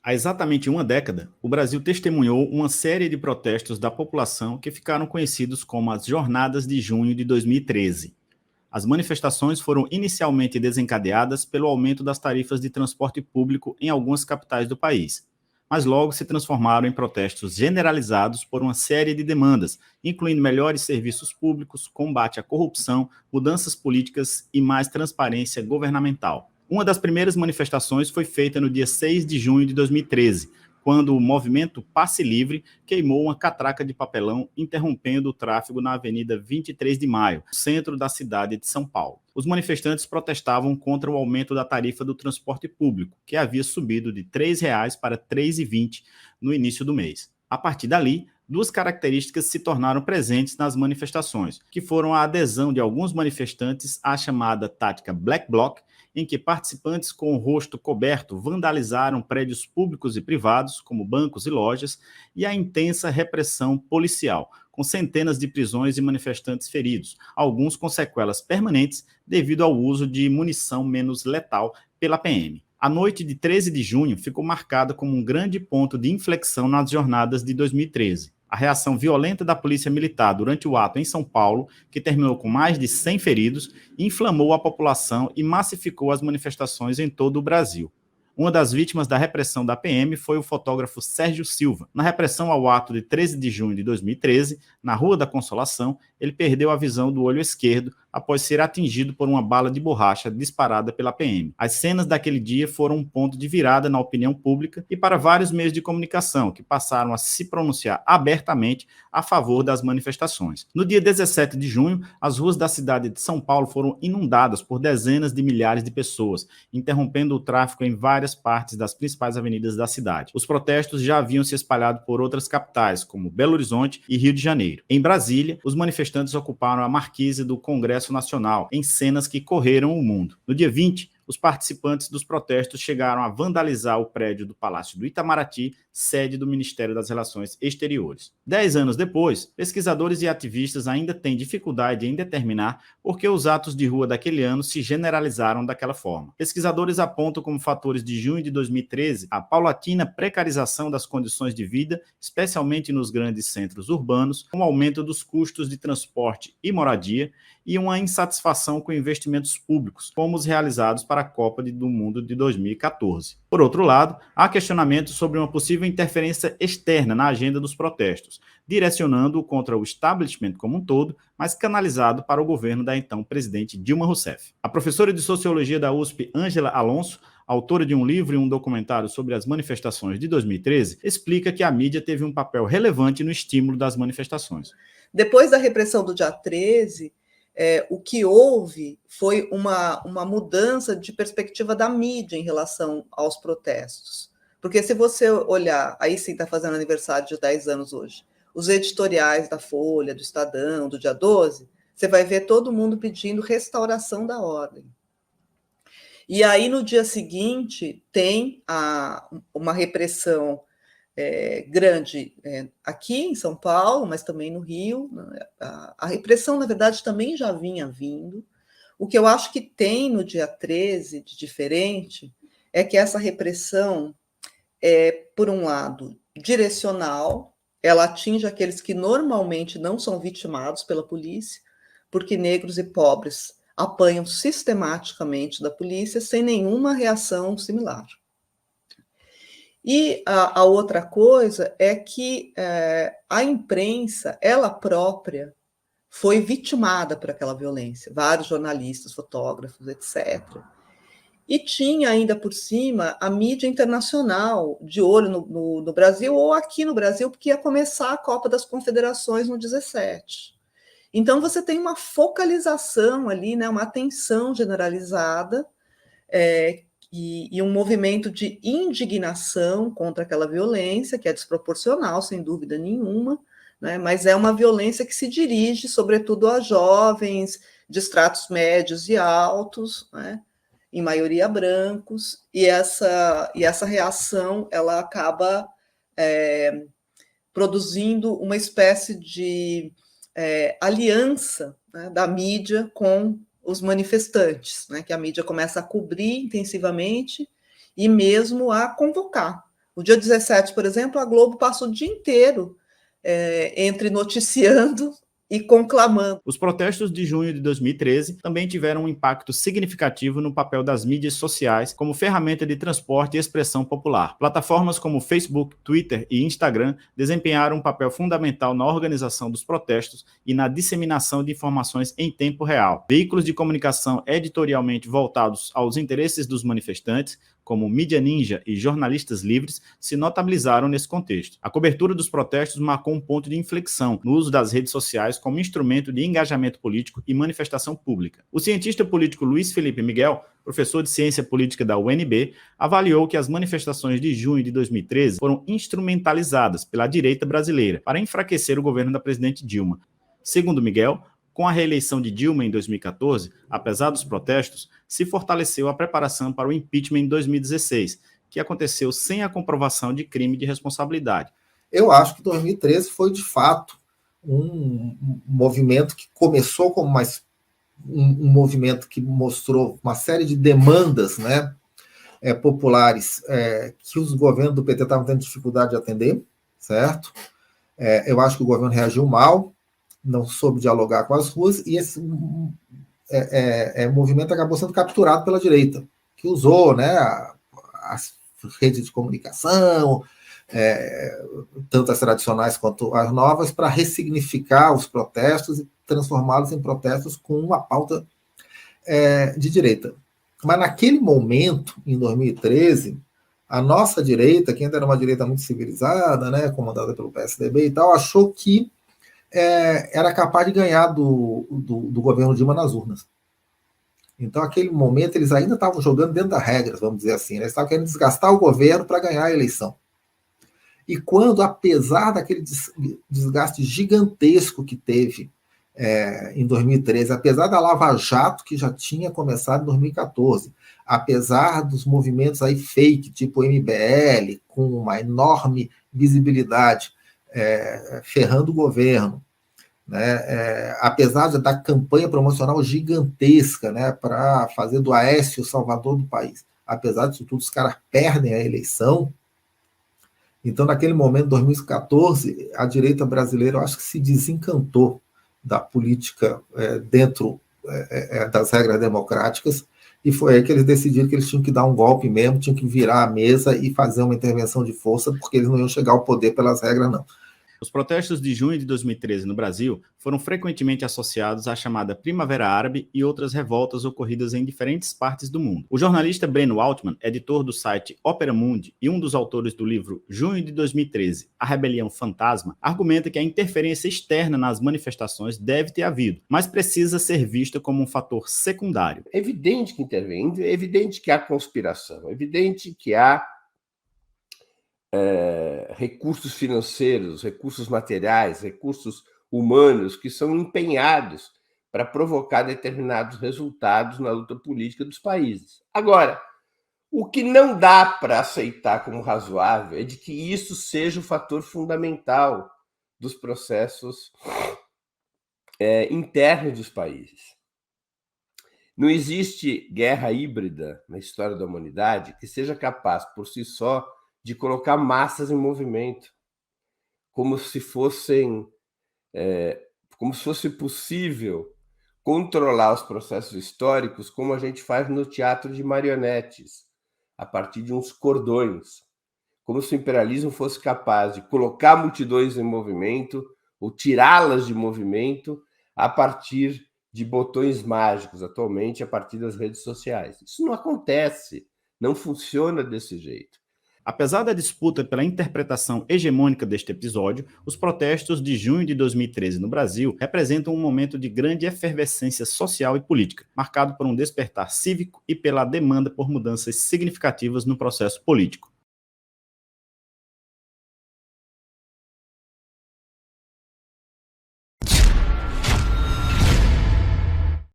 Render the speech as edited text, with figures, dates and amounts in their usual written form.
Há exatamente uma década, o Brasil testemunhou uma série de protestos da população que ficaram conhecidos como as Jornadas de Junho de 2013. As manifestações foram inicialmente desencadeadas pelo aumento das tarifas de transporte público em algumas capitais do país, mas logo se transformaram em protestos generalizados por uma série de demandas, incluindo melhores serviços públicos, combate à corrupção, mudanças políticas e mais transparência governamental. Uma das primeiras manifestações foi feita no dia 6 de junho de 2013, quando o movimento Passe Livre queimou uma catraca de papelão, interrompendo o tráfego na Avenida 23 de Maio, centro da cidade de São Paulo. Os manifestantes protestavam contra o aumento da tarifa do transporte público, que havia subido de R$ 3,00 para R$ 3,20 no início do mês. A partir dali, duas características se tornaram presentes nas manifestações, que foram a adesão de alguns manifestantes à chamada tática Black Bloc, em que participantes com o rosto coberto vandalizaram prédios públicos e privados, como bancos e lojas, e a intensa repressão policial, com centenas de prisões e manifestantes feridos, alguns com sequelas permanentes devido ao uso de munição menos letal pela PM. A noite de 13 de junho ficou marcada como um grande ponto de inflexão nas jornadas de 2013. A reação violenta da polícia militar durante o ato em São Paulo, que terminou com mais de 100 feridos, inflamou a população e massificou as manifestações em todo o Brasil. Uma das vítimas da repressão da PM foi o fotógrafo Sérgio Silva. Na repressão ao ato de 13 de junho de 2013, na Rua da Consolação, ele perdeu a visão do olho esquerdo após ser atingido por uma bala de borracha disparada pela PM. As cenas daquele dia foram um ponto de virada na opinião pública e para vários meios de comunicação, que passaram a se pronunciar abertamente a favor das manifestações. No dia 17 de junho, as ruas da cidade de São Paulo foram inundadas por dezenas de milhares de pessoas, interrompendo o tráfego em várias partes das principais avenidas da cidade. Os protestos já haviam se espalhado por outras capitais, como Belo Horizonte e Rio de Janeiro. Em Brasília, os manifestantes ocuparam a marquise do Congresso Nacional, em cenas que correram o mundo. No dia 20, os participantes dos protestos chegaram a vandalizar o prédio do Palácio do Itamaraty, sede do Ministério das Relações Exteriores. 10 anos depois, pesquisadores e ativistas ainda têm dificuldade em determinar por que os atos de rua daquele ano se generalizaram daquela forma. Pesquisadores apontam como fatores de junho de 2013 a paulatina precarização das condições de vida, especialmente nos grandes centros urbanos, com o aumento dos custos de transporte e moradia, e uma insatisfação com investimentos públicos, como os realizados para a Copa do Mundo de 2014. Por outro lado, há questionamentos sobre uma possível interferência externa na agenda dos protestos, direcionando-o contra o establishment como um todo, mas canalizado para o governo da então presidente Dilma Rousseff. A professora de Sociologia da USP, Ângela Alonso, autora de um livro e um documentário sobre as manifestações de 2013, explica que a mídia teve um papel relevante no estímulo das manifestações. Depois da repressão do dia 13, o que houve foi uma mudança de perspectiva da mídia em relação aos protestos. Porque se você olhar, aí sim está fazendo aniversário de 10 anos hoje, os editoriais da Folha, do Estadão, do dia 12, você vai ver todo mundo pedindo restauração da ordem. E aí, no dia seguinte, tem uma repressão grande aqui em São Paulo, mas também no Rio. A repressão, na verdade, também já vinha vindo. O que eu acho que tem no dia 13 de diferente é que essa repressão é, por um lado, direcional, ela atinge aqueles que normalmente não são vitimados pela polícia, porque negros e pobres apanham sistematicamente da polícia sem nenhuma reação similar. E a outra coisa é que a imprensa, ela própria, foi vitimada por aquela violência. Vários jornalistas, fotógrafos, etc. E tinha ainda por cima a mídia internacional de olho no Brasil, ou aqui no Brasil, porque ia começar a Copa das Confederações no 17. Então, você tem uma focalização ali, né, uma atenção generalizada, e um movimento de indignação contra aquela violência, que é desproporcional, sem dúvida nenhuma, né? Mas é uma violência que se dirige, sobretudo, a jovens de estratos médios e altos, né? Em maioria brancos, e essa reação ela acaba produzindo uma espécie de aliança, né, da mídia com os manifestantes, né, que a mídia começa a cobrir intensivamente e mesmo a convocar O dia 17, por exemplo, a Globo passa o dia inteiro entre noticiando e conclamando. Os protestos de junho de 2013 também tiveram um impacto significativo no papel das mídias sociais como ferramenta de transporte e expressão popular. Plataformas como Facebook, Twitter e Instagram desempenharam um papel fundamental na organização dos protestos e na disseminação de informações em tempo real. Veículos de comunicação editorialmente voltados aos interesses dos manifestantes, como Mídia Ninja e jornalistas livres, se notabilizaram nesse contexto. A cobertura dos protestos marcou um ponto de inflexão no uso das redes sociais como instrumento de engajamento político e manifestação pública. O cientista político Luiz Felipe Miguel, professor de ciência política da UNB, avaliou que as manifestações de junho de 2013 foram instrumentalizadas pela direita brasileira para enfraquecer o governo da presidente Dilma. Segundo Miguel, com a reeleição de Dilma em 2014, apesar dos protestos, se fortaleceu a preparação para o impeachment em 2016, que aconteceu sem a comprovação de crime de responsabilidade. Eu acho que 2013 foi, de fato, um movimento que começou como um movimento que mostrou uma série de demandas, né, populares que os governos do PT estavam tendo dificuldade de atender, certo? Eu acho que o governo reagiu mal, não soube dialogar com as ruas, e esse movimento acabou sendo capturado pela direita, que usou, né, as redes de comunicação, tanto as tradicionais quanto as novas, para ressignificar os protestos e transformá-los em protestos com uma pauta de direita. Mas naquele momento, em 2013, a nossa direita, que ainda era uma direita muito civilizada, né, comandada pelo PSDB e tal, achou que era capaz de ganhar do governo Dilma nas urnas. Então, naquele momento, eles ainda estavam jogando dentro das regras, vamos dizer assim, né? Eles estavam querendo desgastar o governo para ganhar a eleição. E quando, apesar daquele desgaste gigantesco que teve em 2013, apesar da Lava Jato, que já tinha começado em 2014, apesar dos movimentos aí fake, tipo o MBL, com uma enorme visibilidade, ferrando o governo, né? Apesar da campanha promocional gigantesca, né, para fazer do Aécio o salvador do país, apesar disso tudo, os caras perdem a eleição. Então, naquele momento, 2014, a direita brasileira, eu acho que se desencantou da política dentro das regras democráticas, e foi aí que eles decidiram que eles tinham que dar um golpe mesmo, tinham que virar a mesa e fazer uma intervenção de força, porque eles não iam chegar ao poder pelas regras, não. Os protestos de junho de 2013 no Brasil foram frequentemente associados à chamada Primavera Árabe e outras revoltas ocorridas em diferentes partes do mundo. O jornalista Breno Altman, editor do site Opera Mundi e um dos autores do livro Junho de 2013, A Rebelião Fantasma, argumenta que a interferência externa nas manifestações deve ter havido, mas precisa ser vista como um fator secundário. É evidente que intervém, é evidente que há conspiração, é evidente que há recursos financeiros, recursos materiais, recursos humanos que são empenhados para provocar determinados resultados na luta política dos países. Agora, o que não dá para aceitar como razoável é de que isso seja o fator fundamental dos processos internos dos países. Não existe guerra híbrida na história da humanidade que seja capaz, por si só, de colocar massas em movimento, como se fosse possível controlar os processos históricos como a gente faz no teatro de marionetes, a partir de uns cordões, como se o imperialismo fosse capaz de colocar multidões em movimento ou tirá-las de movimento a partir de botões mágicos, atualmente a partir das redes sociais. Isso não acontece, não funciona desse jeito. Apesar da disputa pela interpretação hegemônica deste episódio, os protestos de junho de 2013 no Brasil representam um momento de grande efervescência social e política, marcado por um despertar cívico e pela demanda por mudanças significativas no processo político.